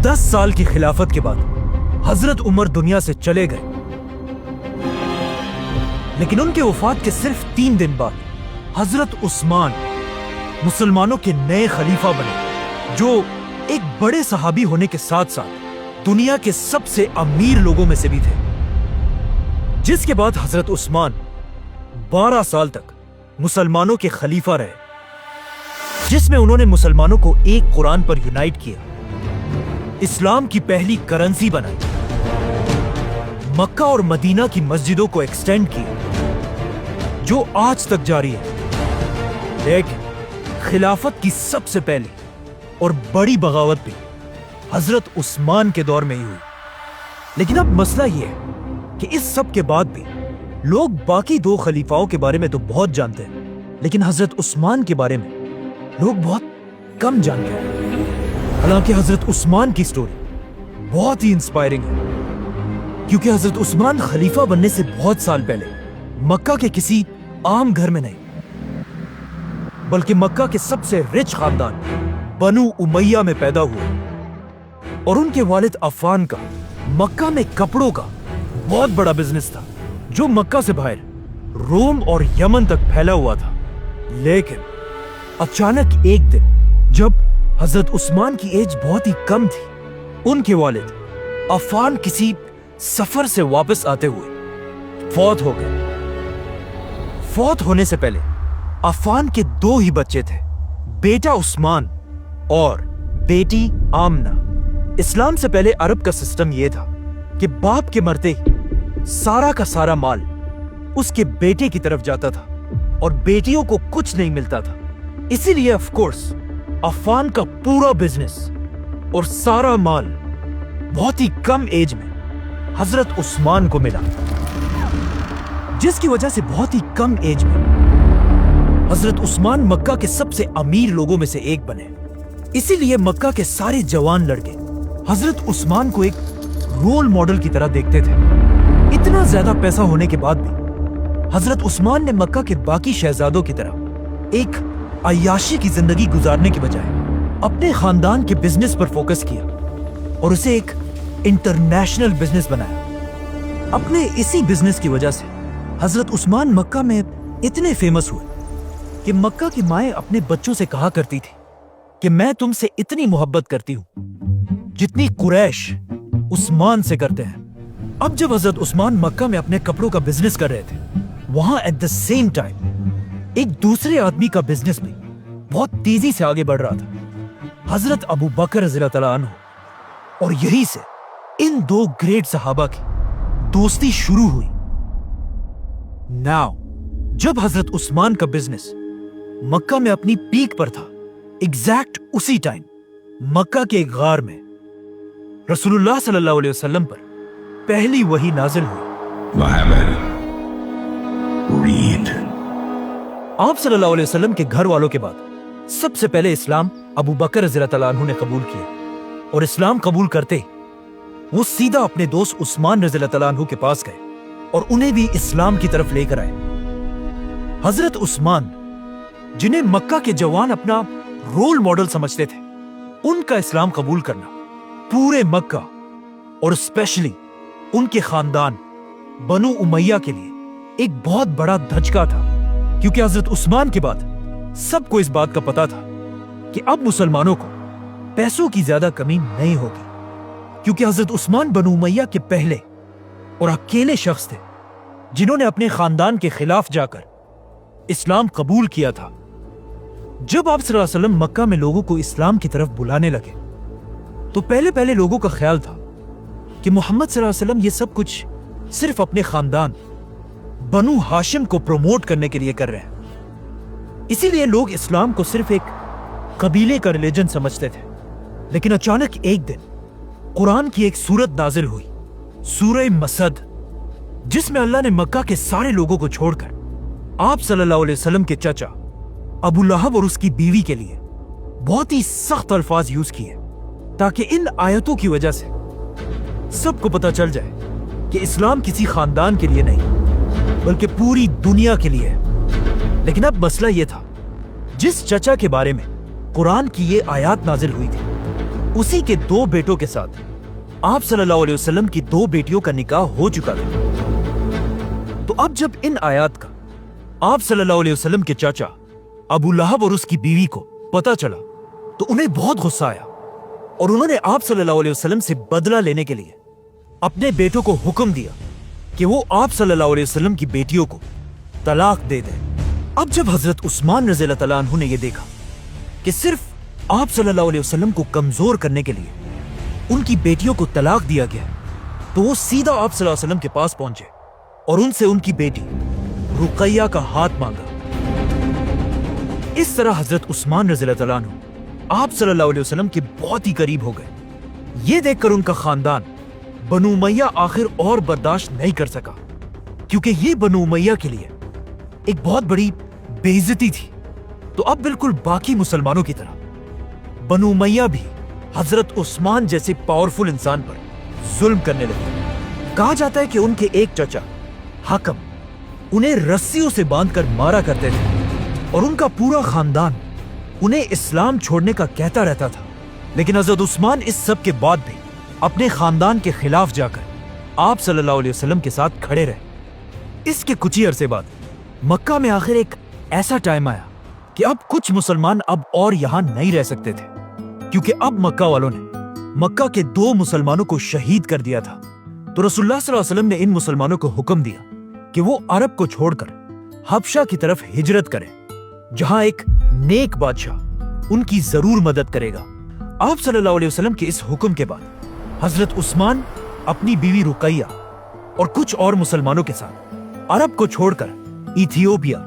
10 سال کی خلافت کے بعد حضرت عمر دنیا سے چلے گئے، لیکن ان کے وفات کے صرف 3 دن بعد حضرت عثمان مسلمانوں کے نئے خلیفہ بنے، جو ایک بڑے صحابی ہونے کے ساتھ ساتھ دنیا کے سب سے امیر لوگوں میں سے بھی تھے، جس کے بعد حضرت عثمان 12 سال تک مسلمانوں کے خلیفہ رہے، جس میں انہوں نے مسلمانوں کو ایک قرآن پر یونائٹ کیا، اسلام کی پہلی کرنسی بنائی، مکہ اور مدینہ کی مسجدوں کو ایکسٹینڈ کیا، جو آج تک جاری ہے۔ لیکن خلافت کی سب سے پہلی اور بڑی بغاوت بھی حضرت عثمان کے دور میں ہی ہوئی۔ لیکن اب مسئلہ یہ ہے کہ اس سب کے بعد بھی لوگ باقی 2 خلیفاؤں کے بارے میں تو بہت جانتے ہیں، لیکن حضرت عثمان کے بارے میں لوگ بہت کم جانتے ہیں۔ حالانکہ حضرت عثمان کی سٹوری بہت ہی انسپائرنگ ہے، کیونکہ حضرت عثمان خلیفہ بننے سے بہت سال پہلے مکہ کے کسی عام گھر میں نہیں، بلکہ مکہ کے سب سے رچ خاندان بنو امیہ میں پیدا ہوئے، اور ان کے والد عفان کا مکہ میں کپڑوں کا بہت بڑا بزنس تھا، جو مکہ سے باہر روم اور یمن تک پھیلا ہوا تھا۔ لیکن اچانک ایک دن جب حضرت عثمان کی ایج بہت ہی کم تھی، ان کے والد عفان کسی سفر سے واپس آتے ہوئے فوت ہو گئے۔ فوت ہونے سے پہلے عفان کے 2 ہی بچے تھے، بیٹا عثمان اور بیٹی آمنہ۔ اسلام سے پہلے عرب کا سسٹم یہ تھا کہ باپ کے مرتے ہی سارا کا سارا مال اس کے بیٹے کی طرف جاتا تھا اور بیٹیوں کو کچھ نہیں ملتا تھا۔ اسی لیے آف کورس عفان کا پورا بزنس اور سارا مال بہت ہی کم ایج میں حضرت عثمان کو ملا، جس کی وجہ سے بہت ہی کم ایج میں حضرت عثمان مکہ کے سب سے امیر لوگوں میں سے ایک بنے۔ اسی لیے مکہ کے سارے جوان لڑکے حضرت عثمان کو ایک رول ماڈل کی طرح دیکھتے تھے۔ اتنا زیادہ پیسہ ہونے کے بعد بھی حضرت عثمان نے مکہ کے باقی شہزادوں کی طرح ایک عیاشی کی زندگی گزارنے کے بجائے اپنے خاندان کے بزنس پر فوکس کیا اور اسے ایک انٹرنیشنل بزنس بنایا۔ اپنے اسی بزنس کی وجہ سے حضرت عثمان مکہ میں اتنے فیمس ہوئے کہ مکہ کی مائیں اپنے بچوں سے کہا کرتی تھی کہ میں تم سے اتنی محبت کرتی ہوں جتنی قریش عثمان سے کرتے ہیں۔ اب جب حضرت عثمان مکہ میں اپنے کپڑوں کا بزنس کر رہے تھے، وہاں ایٹ دا سیم ٹائم ایک دوسرے آدمی کا بزنس بھی بہت تیزی سے آگے بڑھ رہا تھا، حضرت ابو بکر رضی اللہ تعالیٰ عنہ۔ اور یہی سے ان 2 گریٹ صحابہ کی دوستی شروع ہوئی۔ ناؤ جب حضرت عثمان کا بزنس مکہ میں اپنی پیک پر تھا، ایگزیکٹ اسی ٹائم مکہ کے ایک غار میں رسول اللہ صلی اللہ علیہ وسلم پر پہلی وحی نازل ہوئی۔ Muhammad, read. آپ صلی اللہ علیہ وسلم کے گھر والوں کے بعد سب سے پہلے اسلام ابو بکر رضی اللہ تعالیٰ عنہ نے قبول کیا، اور اسلام قبول کرتے وہ سیدھا اپنے دوست عثمان رضی اللہ تعالیٰ عنہ کے پاس گئے اور انہیں بھی اسلام کی طرف لے کر آئے۔ حضرت عثمان، جنہیں مکہ کے جوان اپنا رول ماڈل سمجھتے تھے، ان کا اسلام قبول کرنا پورے مکہ اور اسپیشلی ان کے خاندان بنو امیہ کے لیے ایک بہت بڑا دھچکا تھا، کیونکہ حضرت عثمان کے بعد سب کو اس بات کا پتا تھا کہ اب مسلمانوں کو پیسوں کی زیادہ کمی نہیں ہوگی، کیونکہ حضرت عثمان بنو امیہ کے پہلے اور اکیلے شخص تھے جنہوں نے اپنے خاندان کے خلاف جا کر اسلام قبول کیا تھا۔ جب آپ صلی اللہ علیہ وسلم مکہ میں لوگوں کو اسلام کی طرف بلانے لگے تو پہلے لوگوں کا خیال تھا کہ محمد صلی اللہ علیہ وسلم یہ سب کچھ صرف اپنے خاندان بنو ہاشم کو پروموٹ کرنے کے لیے کر رہے ہیں، اسی لیے لوگ اسلام کو صرف ایک قبیلے کا ریلیجن سمجھتے تھے۔ لیکن اچانک ایک دن قرآن کی ایک سورت نازل ہوئی، سورہ مسد، جس میں اللہ نے مکہ کے سارے لوگوں کو چھوڑ کر آپ صلی اللہ علیہ وسلم کے چچا ابو لہب اور اس کی بیوی کے لیے بہت ہی سخت الفاظ یوز کیے، تاکہ ان آیتوں کی وجہ سے سب کو پتہ چل جائے کہ اسلام کسی خاندان کے لیے نہیں بلکہ پوری دنیا کے لیے ہے۔ لیکن اب مسئلہ یہ تھا، جس چچا کے بارے میں قرآن کی یہ آیات نازل ہوئی تھی، اسی کے 2 بیٹوں کے ساتھ آپ صلی اللہ علیہ وسلم کی 2 بیٹیوں کا نکاح ہو چکا تھا۔ تو اب جب ان آیات کا آپ صلی اللہ علیہ وسلم کے چاچا ابو لہب اور اس کی بیوی کو پتا چلا تو انہیں بہت غصہ آیا، اور انہوں نے آپ صلی اللہ علیہ وسلم سے بدلہ لینے کے لیے اپنے بیٹوں کو حکم دیا کہ وہ آپ صلی اللہ علیہ وسلم کی بیٹیوں کو طلاق دے دیں۔ اب جب حضرت عثمان رضی اللہ تعالیٰ عنہ نے یہ دیکھا کہ صرف آپ صلی اللہ علیہ وسلم کو کمزور کرنے کے لیے ان کی بیٹیوں کو طلاق دیا گیا، تو وہ سیدھا آپ صلی اللہ علیہ وسلم کے پاس پہنچے اور ان سے ان کی بیٹی رقیہ کا ہاتھ مانگا۔ اس طرح حضرت عثمان رضی اللہ تعالیٰ عنہ آپ صلی اللہ علیہ وسلم کے بہت ہی قریب ہو گئے۔ یہ دیکھ کر ان کا خاندان بنو امیہ آخر اور برداشت نہیں کر سکا، کیونکہ یہ بنو امیہ کے لیے ایک بہت بڑی بے عزتی تھی۔ تو اب بالکل باقی مسلمانوں کی طرح بنو امیہ بھی حضرت عثمان جیسے پاورفل انسان پر ظلم کرنے لگے۔ کہا جاتا ہے کہ ان کے ایک چچا حکم انہیں رسیوں سے باندھ کر مارا کرتے تھے، اور ان کا پورا خاندان انہیں اسلام چھوڑنے کا کہتا رہتا تھا، لیکن حضرت عثمان اس سب کے بعد بھی اپنے خاندان کے خلاف جا کر آپ صلی اللہ علیہ وسلم کے ساتھ کھڑے رہے۔ اس کے کچھ ہی عرصے بعد مکہ میں آخر ایک ایسا ٹائم آیا کہ اب کچھ مسلمان اب اور یہاں نہیں رہ سکتے تھے، کیونکہ اب مکہ والوں نے مکہ کے 2 مسلمانوں کو شہید کر دیا تھا۔ تو رسول اللہ صلی اللہ علیہ وسلم نے ان مسلمانوں کو حکم دیا کہ وہ عرب کو چھوڑ کر حبشہ کی طرف ہجرت کریں، جہاں ایک نیک بادشاہ ان کی ضرور مدد کرے گا۔ آپ صلی اللہ علیہ وسلم کے اس حکم کے بعد حضرت عثمان اپنی بیوی رقیہ اور کچھ اور مسلمانوں کے ساتھ عرب کو چھوڑ کر ایتھیوپیا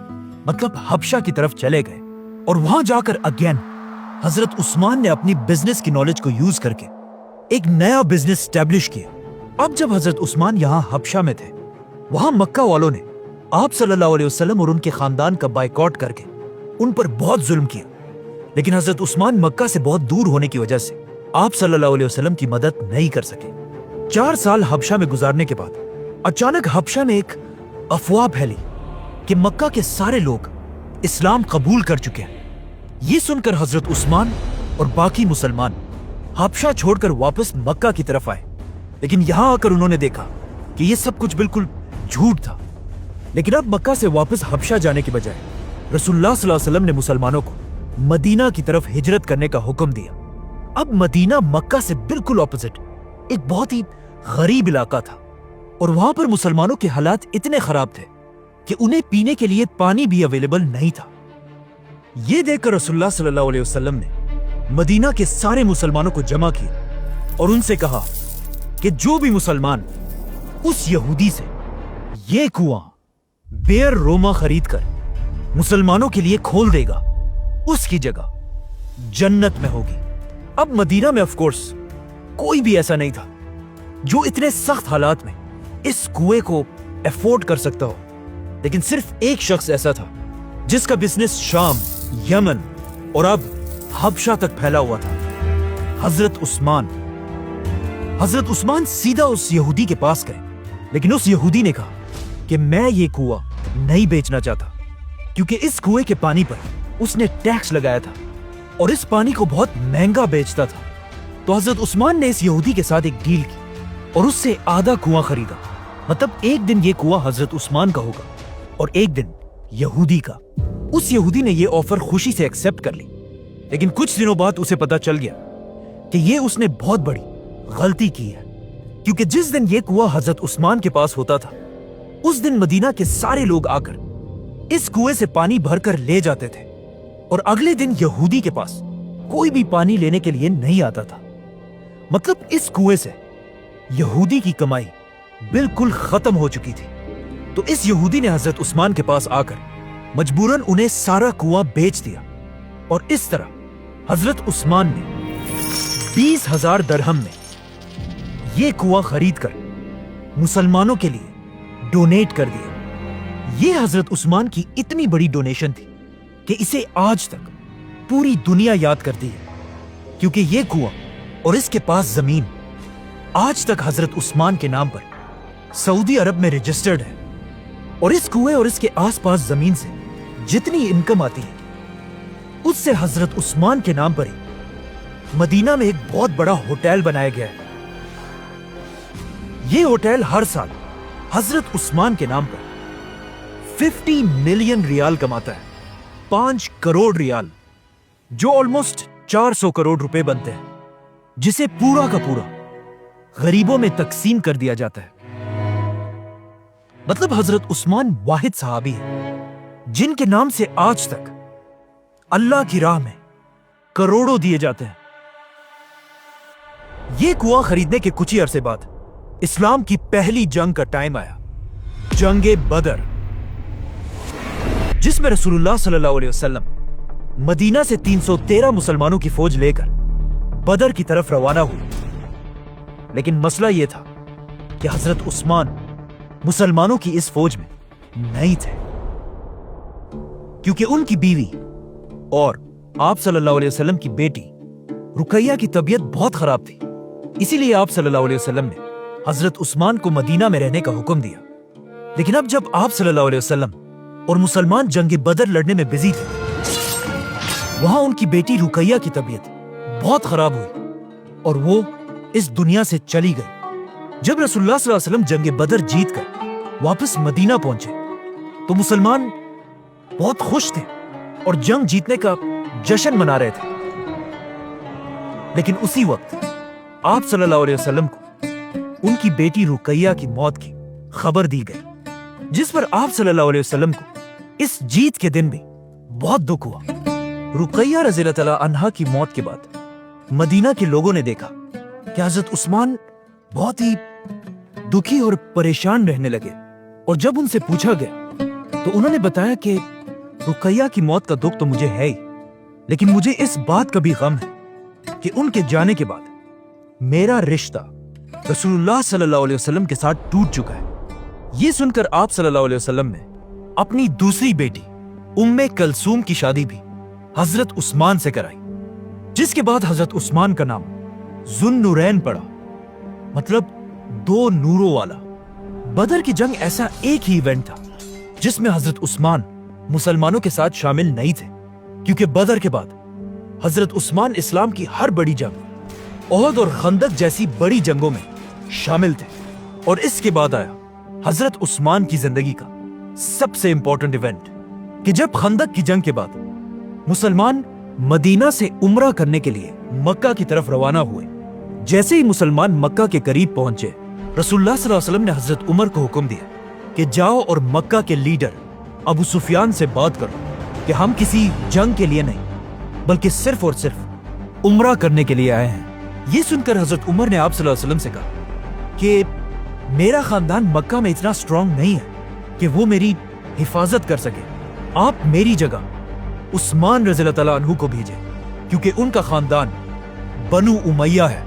مطلب حبشہ کی طرف چلے گئے، اور وہاں جا کر اگین حضرت عثمان نے اپنی بزنس کی نالج کو یوز کر کے ایک نیا بزنس اسٹیبلش کیا۔ اب جب حضرت عثمان یہاں حبشہ میں تھے، وہاں مکہ والوں نے آپ صلی اللہ علیہ وسلم اور ان کے خاندان کا بائیکاٹ کر کے ان پر بہت ظلم کیا، لیکن حضرت عثمان مکہ سے بہت دور ہونے کی وجہ سے آپ صلی اللہ علیہ وسلم کی مدد نہیں کر سکے۔ 4 سال حبشہ میں گزارنے کے بعد اچانک حبشہ میں ایک افواہ پھیلی کہ مکہ کے سارے لوگ اسلام قبول کر چکے ہیں۔ یہ سن کر حضرت عثمان اور باقی مسلمان حبشہ چھوڑ کر واپس مکہ کی طرف آئے، لیکن یہاں آ کر انہوں نے دیکھا کہ یہ سب کچھ بالکل جھوٹ تھا۔ لیکن اب مکہ سے واپس حبشہ جانے کی بجائے رسول اللہ صلی اللہ علیہ وسلم نے مسلمانوں کو مدینہ کی طرف ہجرت کرنے کا حکم دیا۔ اب مدینہ مکہ سے بالکل اپوزٹ ایک بہت ہی غریب علاقہ تھا، اور وہاں پر مسلمانوں کے حالات اتنے خراب تھے کہ انہیں پینے کے لیے پانی بھی اویلیبل نہیں تھا۔ یہ دیکھ کر رسول اللہ صلی اللہ علیہ وسلم نے مدینہ کے سارے مسلمانوں کو جمع کیا اور ان سے کہا کہ جو بھی مسلمان اس یہودی سے یہ کنواں بیر روما خرید کر مسلمانوں کے لیے کھول دے گا، اس کی جگہ جنت میں ہوگی۔ اب مدینہ میں آف کورس کوئی بھی ایسا نہیں تھا جو اتنے سخت حالات میں اس کنویں کو افورڈ کر سکتا ہو، لیکن صرف ایک شخص ایسا تھا جس کا بزنس شام، یمن اور اب حبشہ تک پھیلا ہوا تھا، حضرت عثمان۔ حضرت عثمان سیدھا اس یہودی کے پاس گئے، لیکن اس یہودی نے کہا کہ میں یہ کنواں نہیں بیچنا چاہتا، کیونکہ اس کنویں کے پانی پر اس نے ٹیکس لگایا تھا اور اس پانی کو بہت مہنگا بیچتا تھا۔ تو حضرت عثمان نے اس یہودی کے ساتھ ایک ڈیل کی اور اس سے آدھا کنواں خریدا، مطلب ایک دن یہ کنواں حضرت عثمان کا ہوگا اور ایک دن یہودی کا۔ اس یہودی نے یہ آفر خوشی سے ایکسپٹ کر لی، لیکن کچھ دنوں بعد اسے پتا چل گیا کہ یہ اس نے بہت بڑی غلطی کی ہے، کیونکہ جس دن یہ کنواں حضرت عثمان کے پاس ہوتا تھا، اس دن مدینہ کے سارے لوگ آ کر اس کنویں سے پانی بھر کر لے جاتے تھے، اور اگلے دن یہودی کے پاس کوئی بھی پانی لینے کے لیے نہیں آتا تھا۔ مطلب اس کنویں سے یہودی کی کمائی بالکل ختم ہو چکی تھی۔ تو اس یہودی نے حضرت عثمان کے پاس آ کر مجبوراً انہیں سارا کنواں بیچ دیا، اور اس طرح حضرت عثمان نے 20,000 درہم میں یہ کنواں خرید کر مسلمانوں کے لیے ڈونیٹ کر دیا۔ یہ حضرت عثمان کی اتنی بڑی ڈونیشن تھی کہ اسے آج تک پوری دنیا یاد کرتی ہے، کیونکہ یہ کنواں اور اس کے پاس زمین آج تک حضرت عثمان کے نام پر سعودی عرب میں رجسٹرڈ ہے، اور اس کنویں اور اس کے آس پاس زمین سے جتنی انکم آتی ہے اس سے حضرت عثمان کے نام پر ہی مدینہ میں ایک بہت بڑا ہوٹل بنایا گیا ہے۔ یہ ہوٹل ہر سال حضرت عثمان کے نام پر 50 ملین ریال کماتا ہے، 5 کروڑ ریال، جو آلموسٹ 400 کروڑ روپے بنتے ہیں، جسے پورا کا پورا غریبوں میں تقسیم کر دیا جاتا ہے۔ مطلب حضرت عثمان واحد صحابی ہے جن کے نام سے آج تک اللہ کی راہ میں کروڑوں دیے جاتے ہیں۔ یہ کنواں خریدنے کے کچھ ہی عرصے بعد اسلام کی پہلی جنگ کا ٹائم آیا، جنگ بدر، جس میں رسول اللہ صلی اللہ علیہ وسلم مدینہ سے 313 مسلمانوں کی فوج لے کر بدر کی طرف روانہ ہوئی۔ لیکن مسئلہ یہ تھا کہ حضرت عثمان مسلمانوں کی اس فوج میں نہیں تھے، کیونکہ ان کی بیوی اور آپ صلی اللہ علیہ وسلم کی بیٹی رقیہ کی طبیعت بہت خراب تھی۔ اسی لیے آپ صلی اللہ علیہ وسلم نے حضرت عثمان کو مدینہ میں رہنے کا حکم دیا۔ لیکن اب جب آپ صلی اللہ علیہ وسلم اور مسلمان جنگ بدر لڑنے میں بزی تھے، وہاں ان کی بیٹی رقیہ کی طبیعت بہت خراب ہوئی اور وہ اس دنیا سے چلی گئی۔ جب رسول اللہ صلی اللہ علیہ وسلم جنگ بدر جیت کر واپس مدینہ پہنچے تو مسلمان بہت خوش تھے اور جنگ جیتنے کا جشن منا رہے تھے۔ لیکن اسی وقت آپ صلی اللہ علیہ وسلم کو ان کی بیٹی رقیہ کی موت کی خبر دی گئی، جس پر آپ صلی اللہ علیہ وسلم کو اس جیت کے دن بھی بہت دکھ ہوا۔ رقیہ رضی اللہ تعالی عنہا کی موت کے بعد مدینہ کے لوگوں نے دیکھا کہ حضرت عثمان بہت ہی دکھی اور پریشان رہنے لگے، اور جب ان سے پوچھا گیا تو انہوں نے بتایا کہ رقیہ کی موت کا دکھ تو مجھے ہے ہی، لیکن مجھے اس بات کا بھی غم ہے کہ ان کے جانے کے بعد میرا رشتہ رسول اللہ صلی اللہ علیہ وسلم کے ساتھ ٹوٹ چکا ہے۔ یہ سن کر آپ صلی اللہ علیہ وسلم نے اپنی دوسری بیٹی ام کلثوم کی شادی بھی حضرت عثمان سے کرائی، جس کے بعد حضرت عثمان کا نام ذو النورین پڑا، مطلب 2 نوروں والا۔ بدر کی جنگ ایسا ایک ہی ایونٹ تھا جس میں حضرت عثمان مسلمانوں کے ساتھ شامل نہیں تھے، کیونکہ بدر کے بعد حضرت عثمان اسلام کی ہر بڑی جنگ، احد اور خندق جیسی بڑی جنگوں میں شامل تھے، اور اس کے بعد آیا حضرت عثمان کی زندگی کا سب سے امپورٹنٹ ایونٹ کہ جب خندق کی جنگ کے بعد مسلمان مدینہ سے عمرہ کرنے کے لیے مکہ کی طرف روانہ ہوئے۔ جیسے ہی مسلمان مکہ کے قریب پہنچے، رسول اللہ صلی اللہ علیہ وسلم نے حضرت عمر کو حکم دیا کہ جاؤ اور مکہ کے لیڈر ابو سفیان سے بات کرو کہ ہم کسی جنگ کے لیے نہیں بلکہ صرف اور صرف عمرہ کرنے کے لیے آئے ہیں۔ یہ سن کر حضرت عمر نے آپ صلی اللہ علیہ وسلم سے کہا کہ میرا خاندان مکہ میں اتنا سٹرونگ نہیں ہے کہ وہ میری حفاظت کر سکے، آپ میری جگہ عثمان رضی اللہ تعالیٰ عنہ کو بھیجیں، کیونکہ ان کا خاندان بنو امیہ ہے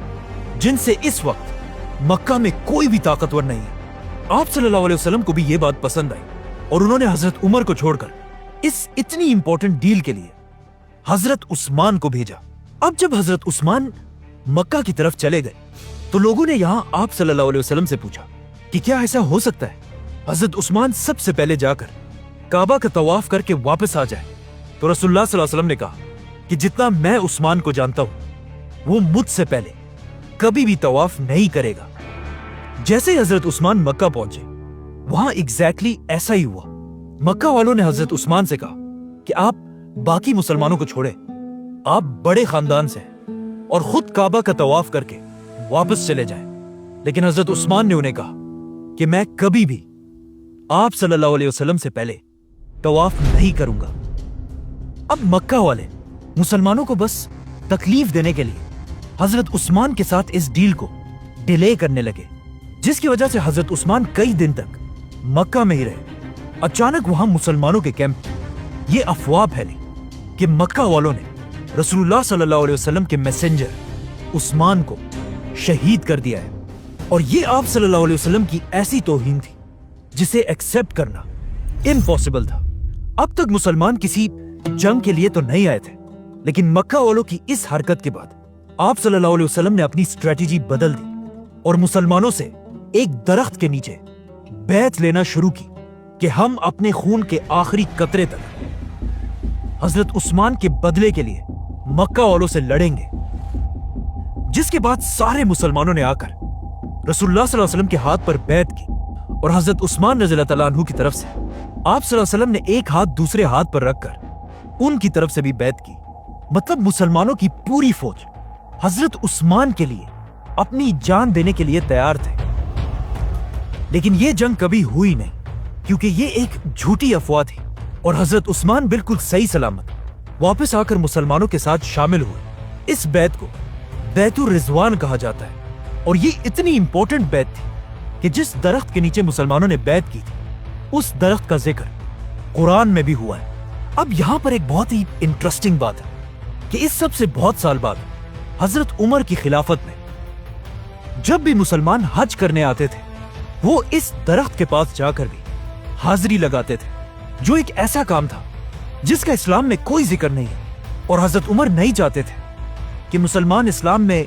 جن سے اس وقت مکہ میں کوئی بھی طاقتور نہیں ہے۔ آپ صلی اللہ علیہ وسلم کو بھی یہ بات پسند آئی اور انہوں نے حضرت عمر کو چھوڑ کر اس اتنی امپورٹنٹ ڈیل کے لیے حضرت عثمان کو بھیجا۔ اب جب حضرت عثمان مکہ کی طرف چلے گئے تو لوگوں نے یہاں آپ صلی اللہ علیہ وسلم سے پوچھا کہ کیا ایسا ہو سکتا ہے حضرت عثمان سب سے پہلے جا کر کعبہ کا طواف کر کے واپس آ جائے؟ تو رسول اللہ صلی اللہ علیہ وسلم نے کہا کہ جتنا میں عثمان کو جانتا ہوں وہ مجھ سے پہلے کبھی بھی طواف نہیں کرے گا۔ جیسے ہی حضرت عثمان مکہ پہنچے، وہاں ایگزیکٹلی ایسا ہی ہوا۔ مکہ والوں نے حضرت عثمان سے کہا کہ آپ باقی مسلمانوں کو چھوڑیں، آپ بڑے خاندان سے ہیں اور خود کعبہ کا طواف کر کے واپس چلے جائیں۔ لیکن حضرت عثمان نے انہیں کہا کہ میں کبھی بھی آپ صلی اللہ علیہ وسلم سے پہلے طواف نہیں کروں گا۔ اب مکہ والے مسلمانوں کو بس تکلیف دینے کے لیے حضرت عثمان کے ساتھ اس ڈیل کو ڈیلے کرنے لگے، جس کی وجہ سے حضرت عثمان کئی دن تک مکہ میں ہی رہے۔ اچانک وہاں مسلمانوں کے کیمپ یہ افواہ پھیلی کہ مکہ والوں نے رسول اللہ صلی اللہ علیہ وسلم کے میسنجر عثمان کو شہید کر دیا ہے، اور یہ آپ صلی اللہ علیہ وسلم کی ایسی توہین تھی جسے ایکسپٹ کرنا امپاسبل تھا۔ اب تک مسلمان کسی جنگ کے لیے تو نہیں آئے تھے، لیکن مکہ والوں کی اس حرکت کے بعد آپ صلی اللہ علیہ وسلم نے اپنی اسٹریٹجی بدل دی اور مسلمانوں سے ایک درخت کے نیچے بیعت لینا شروع کی کہ ہم اپنے خون کے آخری قطرے تک حضرت عثمان کے بدلے کے لیے مکہ والوں سے لڑیں گے۔ جس کے بعد سارے مسلمانوں نے آ کر رسول اللہ صلی اللہ علیہ وسلم کے ہاتھ پر بیعت کی اور حضرت عثمان رضی اللہ تعالیٰ عنہ کی طرف سے آپ صلی اللہ علیہ وسلم نے ایک ہاتھ دوسرے ہاتھ پر رکھ کر ان کی طرف سے بھی بیعت کی۔ مطلب مسلمانوں کی پوری فوج حضرت عثمان کے لیے اپنی جان دینے کے لیے تیار تھے۔ لیکن یہ جنگ کبھی ہوئی نہیں، کیونکہ یہ ایک جھوٹی افواہ تھی اور حضرت عثمان بالکل صحیح سلامت واپس آ کر مسلمانوں کے ساتھ شامل ہوئے۔ اس بیعت کو بیعت الرضوان کہا جاتا ہے اور یہ اتنی امپورٹنٹ بیعت تھی کہ جس درخت کے نیچے مسلمانوں نے بیعت کی تھی اس درخت کا ذکر قرآن میں بھی ہوا ہے۔ اب یہاں پر ایک بہت ہی انٹرسٹنگ بات ہے کہ اس سب سے بہت سال بعد حضرت عمر کی خلافت میں جب بھی مسلمان حج کرنے آتے تھے وہ اس درخت کے پاس جا کر بھی حاضری لگاتے تھے، جو ایک ایسا کام تھا جس کا اسلام میں کوئی ذکر نہیں ہے۔ اور حضرت عمر نہیں چاہتے تھے کہ مسلمان اسلام میں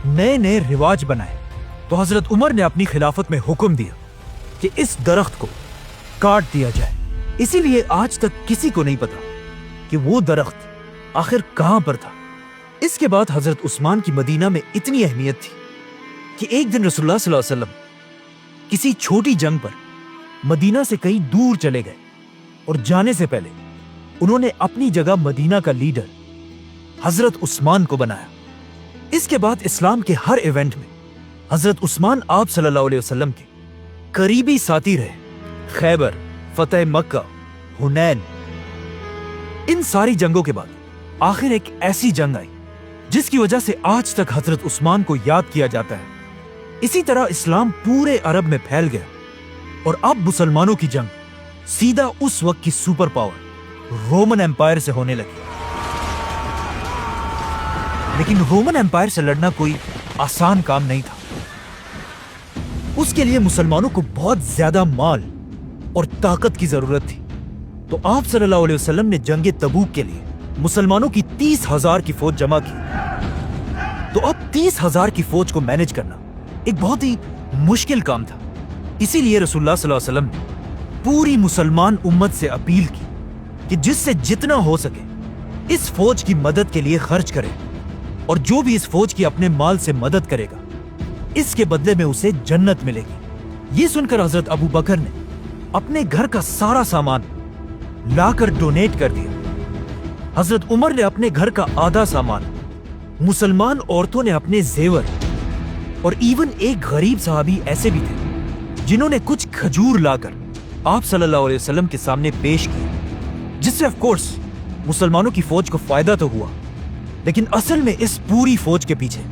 نئے نئے رواج بنائیں، تو حضرت عمر نے اپنی خلافت میں حکم دیا کہ اس درخت کو کاٹ دیا جائے۔ اسی لیے آج تک کسی کو نہیں پتا کہ وہ درخت آخر کہاں پر تھا۔ اس کے بعد حضرت عثمان کی مدینہ میں اتنی اہمیت تھی کہ ایک دن رسول اللہ صلی اللہ علیہ وسلم کسی چھوٹی جنگ پر مدینہ سے کہیں دور چلے گئے اور جانے سے پہلے انہوں نے اپنی جگہ مدینہ کا لیڈر حضرت عثمان کو بنایا۔ اس کے بعد اسلام کے ہر ایونٹ میں حضرت عثمان آپ صلی اللہ علیہ وسلم کے قریبی ساتھی رہے۔ خیبر، فتح مکہ، حنین، ان ساری جنگوں کے بعد آخر ایک ایسی جنگ آئی جس کی وجہ سے آج تک حضرت عثمان کو یاد کیا جاتا ہے۔ اسی طرح اسلام پورے عرب میں پھیل گیا اور اب مسلمانوں کی جنگ سیدھا اس وقت کی سپر پاور رومن ایمپائر سے ہونے لگی۔ لیکن رومن ایمپائر سے لڑنا کوئی آسان کام نہیں تھا۔ اس کے لیے مسلمانوں کو بہت زیادہ مال اور طاقت کی ضرورت تھی۔ تو آپ صلی اللہ علیہ وسلم نے جنگ تبوک کے لیے مسلمانوں کی 30,000 کی فوج جمع کی۔ تو اب 30,000 کی فوج کو مینج کرنا ایک بہت ہی مشکل کام تھا۔ اسی لیے رسول اللہ صلی اللہ علیہ وسلم نے پوری مسلمان امت سے اپیل کی کہ جس سے جتنا ہو سکے اس فوج کی مدد کے لیے خرچ کرے، اور جو بھی اس فوج کی اپنے مال سے مدد کرے گا اس کے بدلے میں اسے جنت ملے گی۔ یہ سن کر حضرت ابو بکر نے اپنے گھر کا سارا سامان لا کر ڈونیٹ کر دیا۔ حضرت عمر نے اپنے گھر کا آدھا سامان، مسلمان عورتوں نے اپنے زیور، اور ایون ایک غریب صحابی ایسے بھی تھے جنہوں نے کچھ کھجور لا کر آپ صلی اللہ علیہ وسلم کے سامنے پیش کی، جس سے آف کورس مسلمانوں کی فوج کو فائدہ تو ہوا، لیکن اصل میں اس پوری فوج کے پیچھے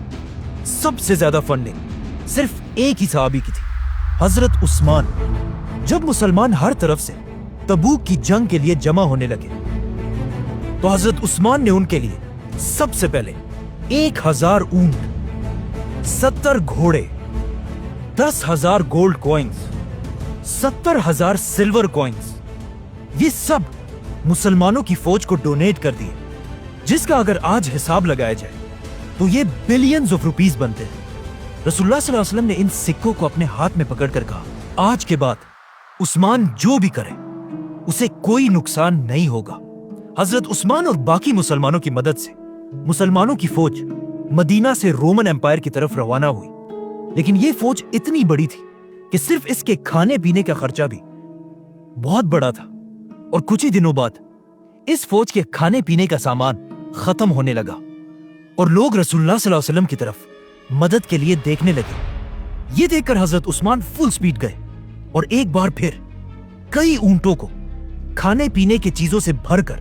سب سے زیادہ فنڈنگ صرف ایک ہی صحابی کی تھی، حضرت عثمان۔ جب مسلمان ہر طرف سے تبوک کی جنگ کے لیے جمع ہونے لگے تو حضرت عثمان نے ان کے لیے سب سے پہلے 1,000 اونٹ، 70 گھوڑے، 10,000 گولڈ کوئنز، 70,000 سلور کوئنز، یہ سب مسلمانوں کی فوج کو ڈونیٹ کر دیے، جس کا اگر آج حساب لگایا جائے تو یہ بلینز آف روپیز بنتے ہیں۔ رسول اللہ صلی اللہ علیہ وسلم نے ان سکوں کو اپنے ہاتھ میں پکڑ کر کہا، آج کے بعد عثمان جو بھی کرے اسے کوئی نقصان نہیں ہوگا۔ حضرت عثمان اور باقی مسلمانوں کی مدد سے مسلمانوں کی فوج مدینہ سے رومن ایمپائر کی طرف روانہ ہوئی، لیکن یہ فوج اتنی بڑی تھی کہ صرف اس کے کھانے پینے کا خرچہ بھی بہت بڑا تھا، اور کچھ ہی دنوں بعد اس فوج کے کھانے پینے کا سامان ختم ہونے لگا اور لوگ رسول اللہ صلی اللہ علیہ وسلم کی طرف مدد کے لیے دیکھنے لگے۔ یہ دیکھ کر حضرت عثمان فل سپیڈ گئے اور ایک بار پھر کئی اونٹوں کو کھانے پینے کی چیزوں سے بھر کر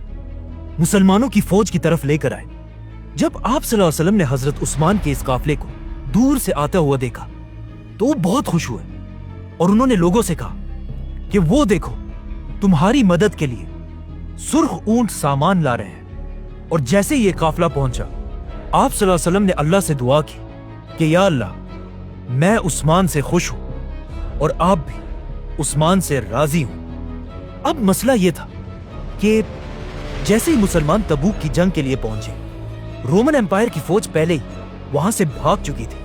مسلمانوں کی فوج کی طرف لے کر آئے۔ جب آپ صلی اللہ علیہ وسلم نے حضرت عثمان کے اس قافلے کو دور سے آتا ہوا دیکھا تو وہ بہت خوش ہوئے اور انہوں نے لوگوں سے کہا کہ وہ دیکھو، تمہاری مدد کے لیے سرخ اونٹ سامان لا رہے ہیں۔ اور جیسے یہ قافلہ پہنچا، آپ صلی اللہ علیہ وسلم نے اللہ سے دعا کی کہ یا اللہ، میں عثمان سے خوش ہوں اور آپ بھی عثمان سے راضی ہوں۔ اب مسئلہ یہ تھا کہ جیسے ہی مسلمان تبوک کی جنگ کے لیے پہنچے، رومن ایمپائر کی فوج پہلے ہی وہاں سے بھاگ چکی تھی،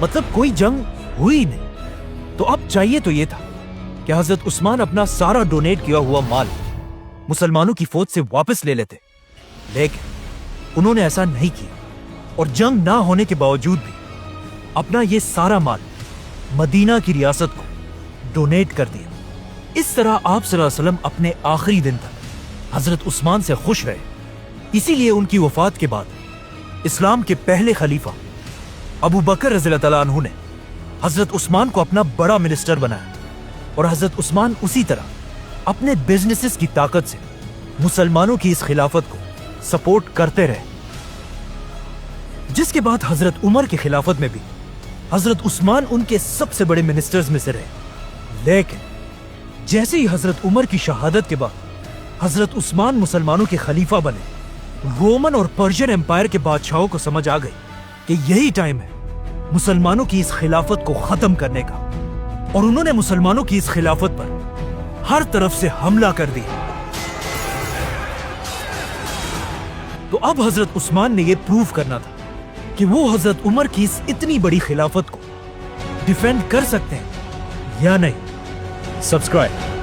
مطلب کوئی جنگ ہوئی نہیں۔ تو اب چاہیے تو یہ تھا کہ حضرت عثمان اپنا سارا ڈونیٹ کیا ہوا مال مسلمانوں کی فوج سے واپس لے لیتے، لیکن انہوں نے ایسا نہیں کیا۔ اور جنگ نہ ہونے کے باوجود بھی اپنا یہ سارا مال مدینہ کی ریاست کو ڈونیٹ کر دیا۔ اس طرح آپ صلی اللہ علیہ وسلم اپنے آخری دن تک حضرت عثمان سے خوش رہے۔ اسی لیے ان کی وفات کے بعد اسلام کے پہلے خلیفہ ابو بکر رضی اللہ تعالیٰ عنہ نے حضرت عثمان کو اپنا بڑا منسٹر بنایا، اور حضرت عثمان اسی طرح اپنے بزنسز کی طاقت سے مسلمانوں کی اس خلافت کو سپورٹ کرتے رہے، جس کے بعد حضرت عمر کی خلافت میں بھی حضرت عثمان ان کے سب سے بڑے منسٹرز میں سے رہے۔ لیکن جیسے ہی حضرت عمر کی شہادت کے بعد حضرت عثمان مسلمانوں کے خلیفہ بنے، رومن اور پرشین امپائر کے بادشاہوں کو سمجھ آ گئی کہ یہی ٹائم ہے مسلمانوں کی اس خلافت کو ختم کرنے کا، اور انہوں نے مسلمانوں کی اس خلافت پر ہر طرف سے حملہ کر دیا۔ تو اب حضرت عثمان نے یہ پروف کرنا تھا کہ وہ حضرت عمر کی اس اتنی بڑی خلافت کو ڈیفینڈ کر سکتے ہیں یا نہیں۔ سبسکرائب